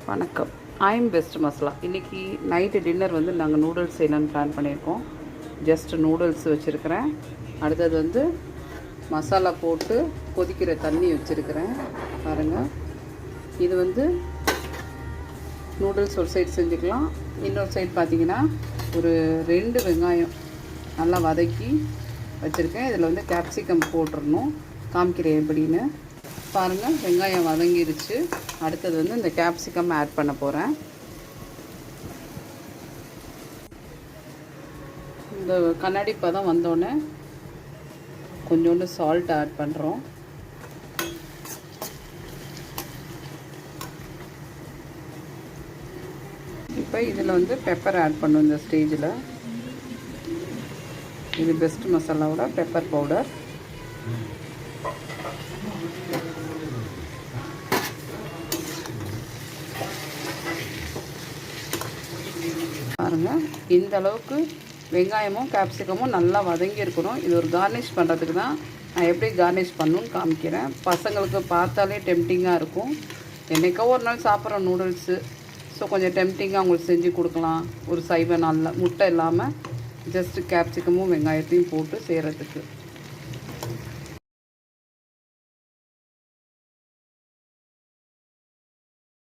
வணக்கம். I'm best masala. இன்றைக்கி night dinner வந்து நாங்கள் நூடுல்ஸ் செய்யலான்னு பிளான் பண்ணியிருக்கோம். ஜஸ்ட் நூடுல்ஸ் வச்சுருக்கிறேன். அடுத்தது வந்து மசாலா போட்டு கொதிக்கிற தண்ணி வச்சுருக்கிறேன் பாருங்கள். இது வந்து நூடுல்ஸ் ஒரு சைடு செஞ்சுக்கலாம். இன்னொரு சைடு பார்த்திங்கன்னா ஒரு 2 வெங்காயம் நல்லா வதக்கி வச்சுருக்கேன். இதில் வந்து கேப்சிகம் போட்டுடணும். காமிக்கிறேன் எப்படின்னு பாருங்கள். வெங்காயம் வதங்கிருச்சு. அடுத்தது வந்து இந்த கேப்சிகம் ஆட் பண்ண போகிறேன். இந்த கண்ணாடி பதம் வந்தோடனே கொஞ்சோண்டு சால்ட் ஆட் பண்ணுறோம். இப்போ இதில் வந்து பெப்பர் ஆட் பண்ணும். இந்த ஸ்டேஜில் இது பெஸ்ட் மசாலாவோட பெப்பர் பவுடர். பாருங்கள், இந்த அளவுக்கு வெங்காயமும் கேப்சிகமும் நல்லா வதங்கி இருக்கணும். இது ஒரு கார்னிஷ் பண்ணுறதுக்கு தான். நான் எப்படி கார்னிஷ் பண்ணணுன்னு காமிக்கிறேன். பசங்களுக்கு பார்த்தாலே டெம்டிங்காக இருக்கும். என்றைக்கோ ஒரு நாள் சாப்பிட்ற நூடுல்ஸு, ஸோ கொஞ்சம் டெம்டிங்காக அவங்களுக்கு செஞ்சு கொடுக்கலாம். ஒரு சைவ நாளில் முட்டை இல்லாமல் ஜஸ்ட்டு கேப்சிகமும் வெங்காயத்தையும் போட்டு செய்கிறதுக்கு.